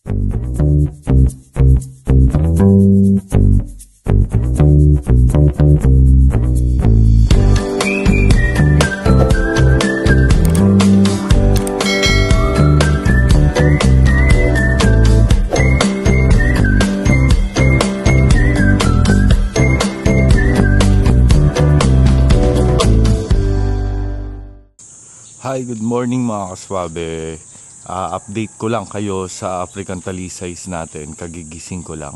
Hi, good morning mga kaswabe. Update ko lang kayo sa African Talisays natin. Kagigising ko lang.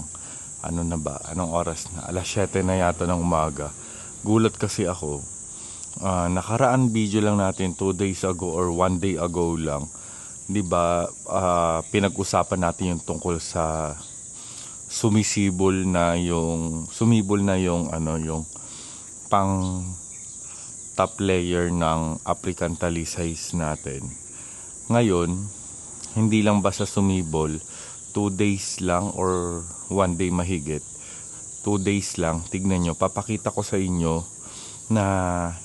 Ano na ba? Anong oras na? Alas 7 na yata ng umaga. Gulat kasi ako. Nakaraan video lang natin 2 days ago or 1 day ago lang. 'Di ba? Pinag-usapan natin yung tungkol sa sumibol na yung yung pang top layer ng African Talisays natin. Ngayon, hindi lang basta sumibol, 2 days lang or 1 day mahigit. 2 days lang, tignan nyo, papakita ko sa inyo na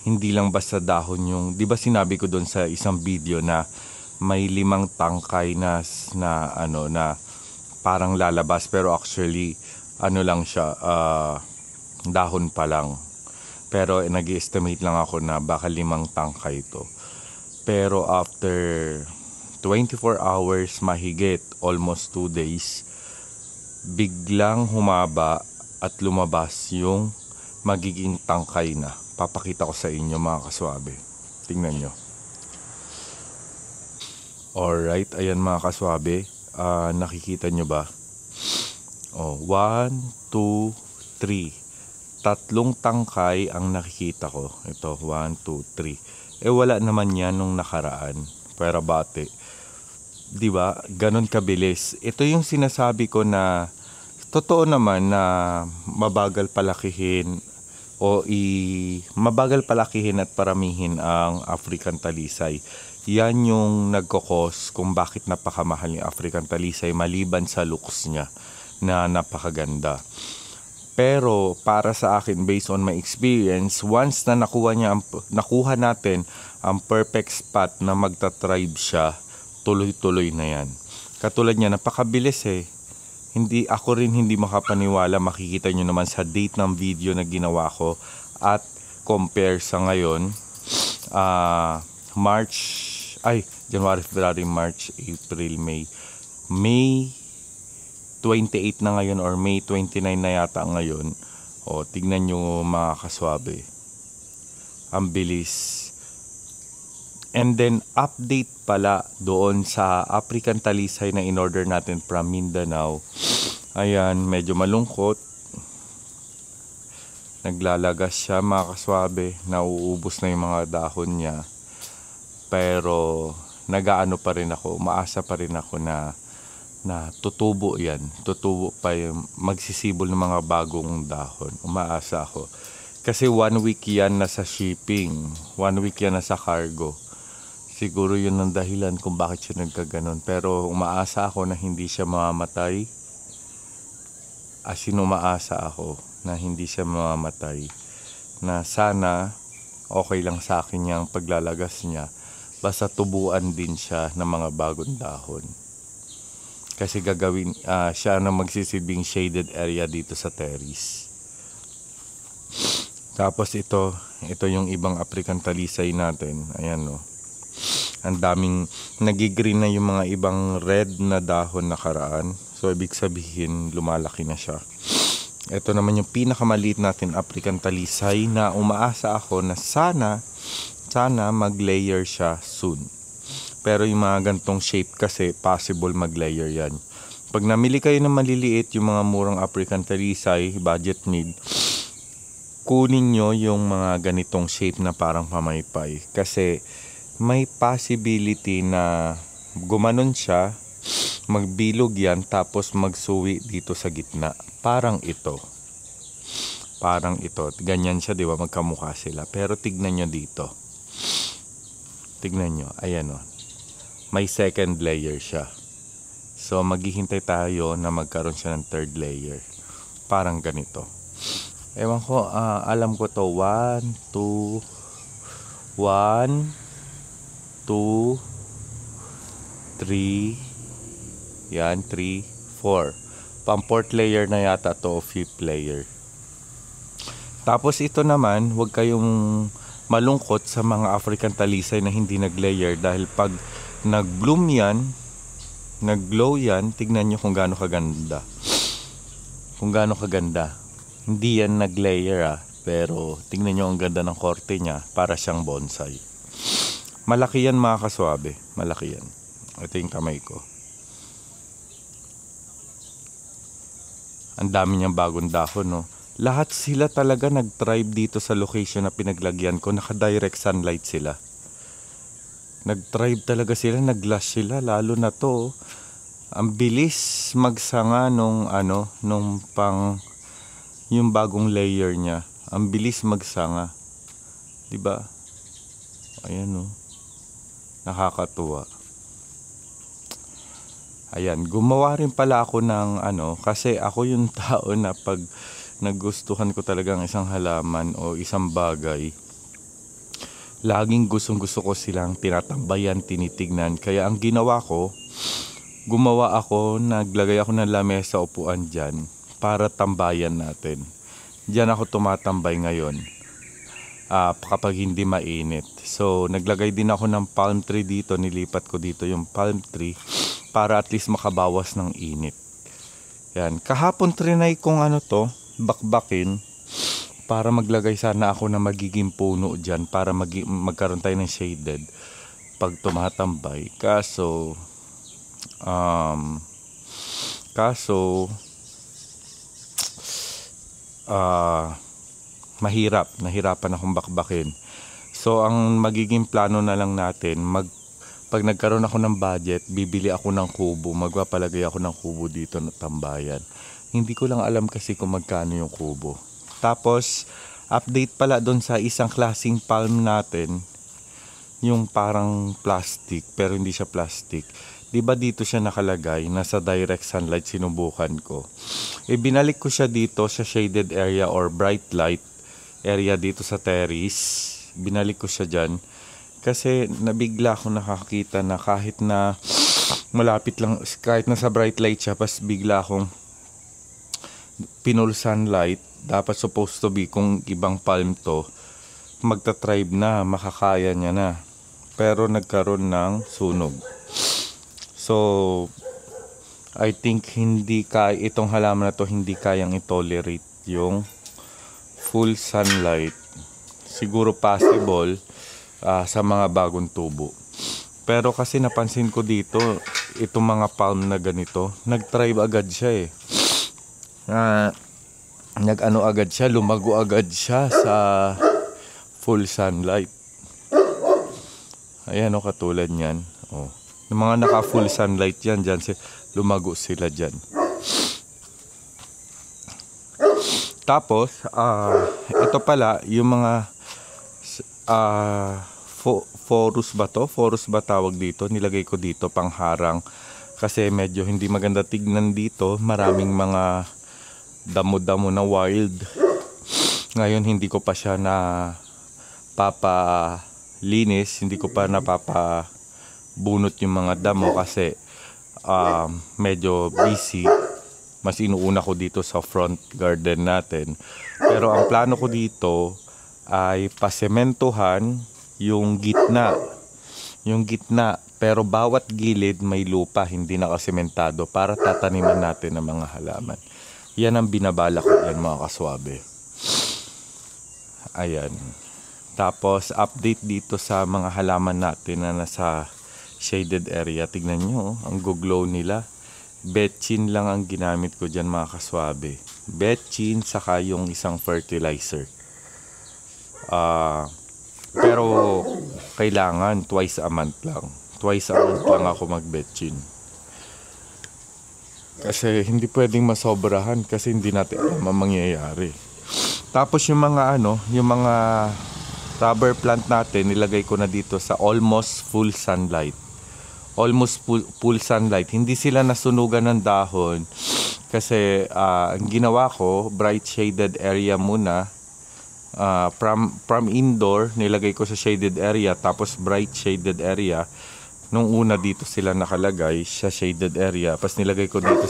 hindi lang basta dahon yung, di ba sinabi ko doon sa isang video na may 5 tangkay na parang lalabas, pero actually, lang siya, dahon pa lang. Pero nag-estimate lang ako na baka 5 tangkay ito. Pero after 24 hours mahigit, almost 2 days, biglang humaba at lumabas yung magiging tangkay na. Papakita ko sa inyo mga kaswabe. Tingnan nyo. Alright, ayan mga kaswabe. Nakikita nyo ba? 1, 2, 3. 3 tangkay ang nakikita ko. Ito, 1, 2, 3. Wala naman yan nung nakaraan. Pero bate. Diba? Ganon kabilis. Ito yung sinasabi ko na totoo naman na mabagal palakihin mabagal palakihin at paramihin ang African Talisay. Yan yung nagkokos kung bakit napakamahal yung African Talisay maliban sa looks niya na napakaganda. Pero para sa akin, based on my experience, once na nakuha natin ang perfect spot na magta-thrive siya, tuloy-tuloy na yan. Katulad niya, napakabilis eh. Ako rin hindi makapaniwala, makikita nyo naman sa date ng video na ginawa ko at compare sa ngayon, January, February, March, April, May 28 na ngayon or May 29 na yata ngayon. Tignan nyo mga kaswabe. Ang bilis. And then update pala doon sa African Talisay na in-order natin from Mindanao. Ayan, medyo malungkot. Naglalagas siya mga kaswabe. Nauubos na yung mga dahon niya. Pero nagaano pa rin ako. Umaasa pa rin ako na tutubo yan. Tutubo pa yung magsisibol ng mga bagong dahon. Umaasa ako. Kasi 1 week yan na sa shipping. 1 week yan na sa cargo. Siguro yun ang dahilan kung bakit siya nagkaganon. Pero umaasa ako na hindi siya mamamatay. As in, umaasa ako na hindi siya mamamatay. Na sana okay lang sa akin yung paglalagas niya. Basta tubuan din siya ng mga bagong dahon. Kasi gagawin siya na magsisilbing shaded area dito sa terrace. Tapos ito yung ibang African Talisay natin. Ayan no. Ang daming nagigreen na yung mga ibang red na dahon nakaraan. So ibig sabihin lumalaki na siya. Ito naman yung pinakamaliit natin African Talisay na umaasa ako na sana mag-layer siya soon. Pero yung mga gantong shape kasi possible mag-layer yan. Pag namili kayo ng maliliit, yung mga murang African Talisay, budget need, kunin nyo yung mga ganitong shape na parang pamaypay. Kasi may possibility na gumanon siya, magbilog yan, tapos magsuwi dito sa gitna. Parang ito. Ganyan siya, di ba? Magkamukha sila. Pero tignan nyo dito. Tignan nyo. Ayan o. May second layer siya. So maghihintay tayo na magkaroon siya ng third layer. Parang ganito. Ewan ko, alam ko to. 1, 2, 3, Yan, 3, 4. Pang 4th layer na yata to o 5th layer. Tapos ito naman, huwag kayong malungkot sa mga African talisay na hindi nag-layer dahil pag nag-bloom yan, nag-glow yan, tignan nyo kung gaano kaganda. Kung gaano kaganda. Hindi yan nag-layer pero tignan nyo ang ganda ng korte niya, para siyang bonsai. Malaki yan mga kaswabe, malaki yan. Ito yung kamay ko. Ang dami niyang bagong dahon, no? Lahat sila talaga nag-thrive dito sa location na pinaglagyan ko. Naka-direct sunlight sila. Nag-thrive talaga sila, nag-lush sila. Lalo na to, ang bilis magsanga nung yung bagong layer niya. Ang bilis magsanga. Diba? Ayan, no? Nakakatuwa. Ayan, gumawa rin pala ako ng kasi ako yung tao na pag nagustuhan ko talagang isang halaman o isang bagay, laging gusto ko silang tinatambayan, tinitignan. Kaya ang ginawa ko, naglagay ako ng lamesa upuan dyan para tambayan natin. Diyan ako tumatambay ngayon kapag hindi mainit. So naglagay din ako ng palm tree dito, nilipat ko dito yung palm tree para at least makabawas ng init. Yan, kahapon trinay kong bakbakin para maglagay sana ako na magiging puno dyan para magkaroon tayo ng shaded pag tumatambay. Kaso nahirapan akong bakbakin. So ang magiging plano na lang natin, pag nagkaroon ako ng budget, bibili ako ng kubo, magpapalagay ako ng kubo dito na tambayan. Hindi ko lang alam kasi kung magkano yung kubo. Tapos update pala doon sa isang klaseng palm natin, yung parang plastic pero hindi siya plastic. Diba dito siya nakalagay, nasa direct sunlight, sinubukan ko. Binalik ko siya dito sa shaded area or bright light area dito sa terrace. Binalik ko siya dyan kasi nabigla ako nakakita na kahit na malapit lang, kahit na sa bright light siya, pas bigla akong pinul sunlight. Dapat supposed to be kung ibang palm to, magta-thrive na, makakaya niya na, pero nagkaroon ng sunog. So I think itong halaman na to hindi kayang i-tolerate yung full sunlight. Siguro possible sa mga bagong tubo. Pero kasi napansin ko dito, itong mga palm na ganito, nag-thrive agad siya agad siya, lumago agad siya sa full sunlight. Ayan katulad niyan. Yung mga naka full sunlight yan, lumago sila dyan. Tapos ito pala yung mga forus ba tawag dito, nilagay ko dito pangharang kasi medyo hindi maganda tignan dito. Maraming mga damo-damo na wild. Ngayon hindi ko pa siya na papalinis, hindi ko pa napapabunot yung mga damo kasi medyo busy. Mas inuuna ko dito sa front garden natin. Pero ang plano ko dito ay pasementohan yung gitna. Pero bawat gilid may lupa, hindi nakasementado, para tataniman natin ng mga halaman. Yan ang binabala ko yan mga kaswabe. Ayan. Tapos update dito sa mga halaman natin na nasa shaded area. Tignan nyo, ang guglow nila. Betchin lang ang ginamit ko dyan mga kaswabe. Betchin saka yung isang fertilizer. Pero kailangan twice a month lang. Twice a month lang ako mag-betchin. Kasi hindi pwedeng masobrahan kasi hindi natin alam ang mangyayari. Tapos yung mga rubber plant natin, nilagay ko na dito sa almost full sunlight. Full sunlight. Hindi sila nasunugan ng dahon kasi ang ginawa ko, bright shaded area muna. From indoor, nilagay ko sa shaded area, tapos bright shaded area nung una dito sila nakalagay sa shaded area. Pas nilagay ko dito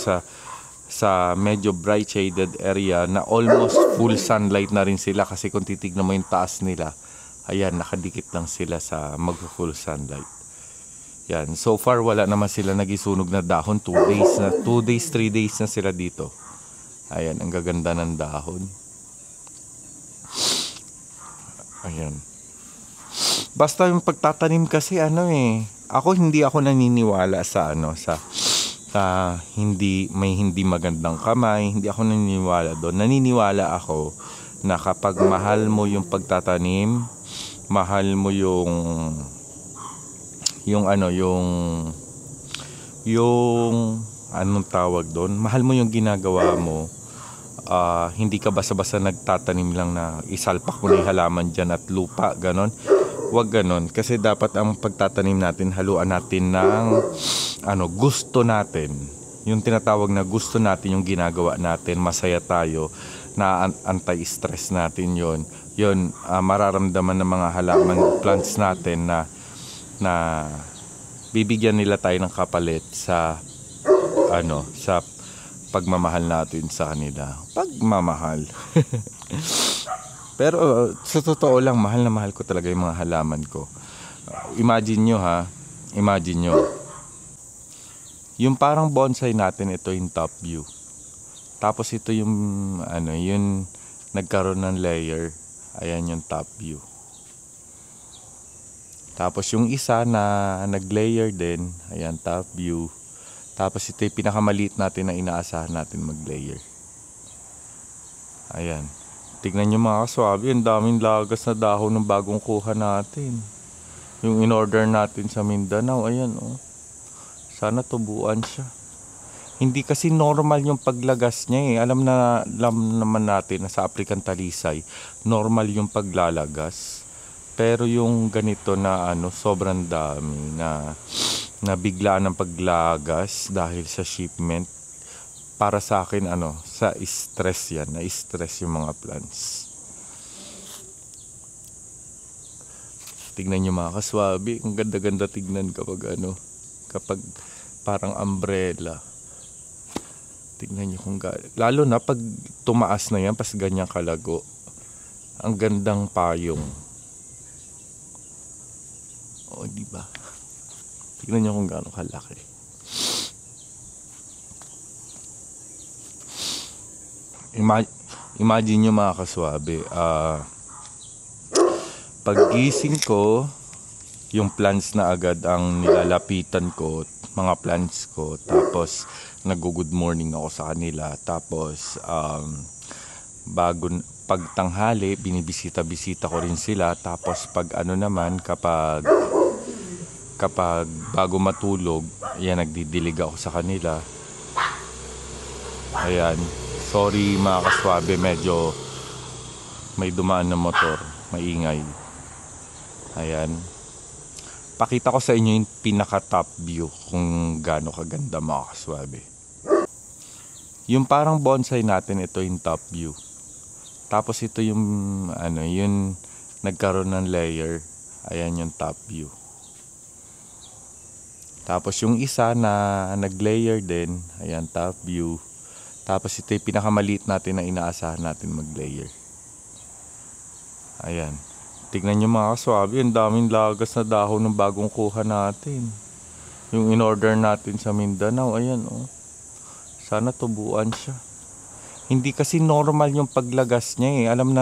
sa medyo bright shaded area na almost full sunlight na rin sila, kasi kung titignan mo yung taas nila, ayan, nakadikit lang sila sa mag-full sunlight. Yan, so far wala naman sila nagisunog na dahon. 2 days, 3 days na sila dito. Ayan, ang gaganda ng dahon. Ayan. Basta yung pagtatanim kasi ako hindi ako naniniwala sa hindi magandang kamay, hindi ako naniniwala doon. Naniniwala ako na kapag mahal mo yung pagtatanim, mahal mo yung anong tawag doon, mahal mo yung ginagawa mo, hindi ka basta-basta nagtatanim lang na isalpak mo na yung halaman dyan at lupa, ganon. Wag ganon, kasi dapat ang pagtatanim natin, haluan natin ng gusto natin. Yung tinatawag na gusto natin yung ginagawa natin, masaya tayo, na anti-stress natin yun. Mararamdaman ng mga halaman, plants natin na bibigyan nila tayo ng kapalit sa pagmamahal natin sa kanila. Pagmamahal. Pero sa totoo lang, mahal na mahal ko talaga yung mga halaman ko. Imagine nyo, yung parang bonsai natin, ito yung top view. Tapos ito yung yung nagkaroon ng layer. Ayan yung top view. Tapos yung isa na nag-layer din, ayan, top view. Tapos ito yung pinakamaliit natin na inaasahan natin mag-layer. Ayan. Tignan nyo mga kaswabe, ang daming lagas na dahon ng bagong kuha natin. Yung in-order natin sa Mindanao, ayan Sana tubuan siya. Hindi kasi normal yung paglagas niya . Alam naman natin na sa African Talisay, normal yung paglalagas. Pero yung ganito na sobrang dami na bigla ng paglagas dahil sa shipment. Para sa akin sa stress yan, na-stress yung mga plants. Tignan nyo mga kaswabe, ang ganda-ganda tignan kapag parang umbrella. Tignan nyo lalo na pag tumaas na yan, pas ganyang kalago, ang gandang payong. Diba? Tignan nyo kung gaano kalaki. Imagine nyo mga kaswabe, paggising ko, yung plants na agad ang nilalapitan ko, mga plants ko. Tapos nag-good morning ako sa kanila. Tapos pagtanghali, binibisita-bisita ko rin sila. Tapos kapag bago matulog, yan, nagdidilig ako sa kanila. Ayan. Sorry mga kaswabe, medyo may dumaan na motor, maingay. Ayan. Pakita ko sa inyo yung pinaka top view kung gaano kaganda mga kaswabe. Yung parang bonsai natin, ito yung top view. Tapos ito yung yung nagkaroon ng layer. Ayan yung top view. Tapos yung isa na nag-layer din, ayan top view. Tapos ito yung pinakamaliit natin na inaasahan natin mag-layer. Ayan. Tignan nyo mga kaswabe, ang daming lagas na dahon ng bagong kuha natin. Yung in-order natin sa Mindanao, ayan Sana tubuan siya. Hindi kasi normal yung paglagas niya . Alam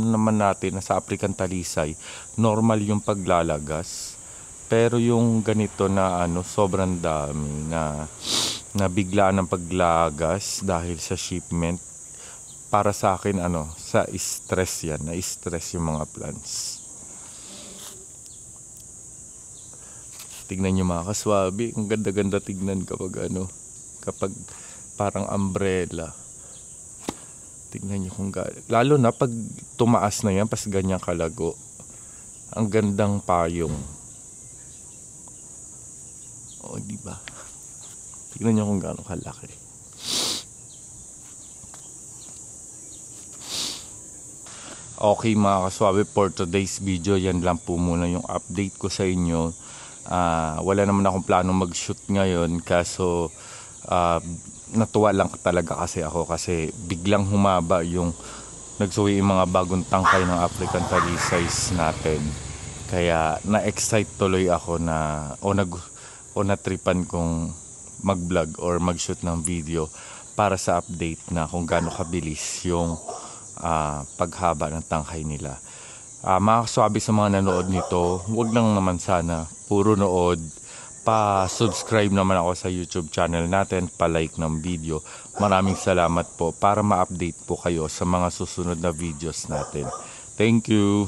naman natin na sa African Talisay, normal yung paglalagas. Pero yung ganito na sobrang dami na bigla ng paglagas dahil sa shipment, para sa akin sa stress yan, na-stress yung mga plants. Tignan nyo mga kaswabe, ang ganda-ganda tignan kapag parang umbrella. Tignan nyo lalo na pag tumaas na yan, pas ganyang kalago, ang gandang payong. Diba? Tignan nyo kung gaano kalaki. Okay mga kaswabe, for today's video, yan lang po muna yung update ko sa inyo Wala naman akong planong mag-shoot ngayon, kaso natuwa lang talaga kasi biglang humaba yung nagsuwi yung mga bagong tangkay ng African talisay natin. Kaya na-excite tuloy ako na natripan kong mag-vlog or mag-shoot ng video para sa update na kung gaano kabilis yung paghaba ng tangkay nila. Mga kaswabe sa mga nanood nito, huwag lang naman sana puro nood. Pa-subscribe naman ako sa YouTube channel natin, pa-like ng video. Maraming salamat po para ma-update po kayo sa mga susunod na videos natin. Thank you!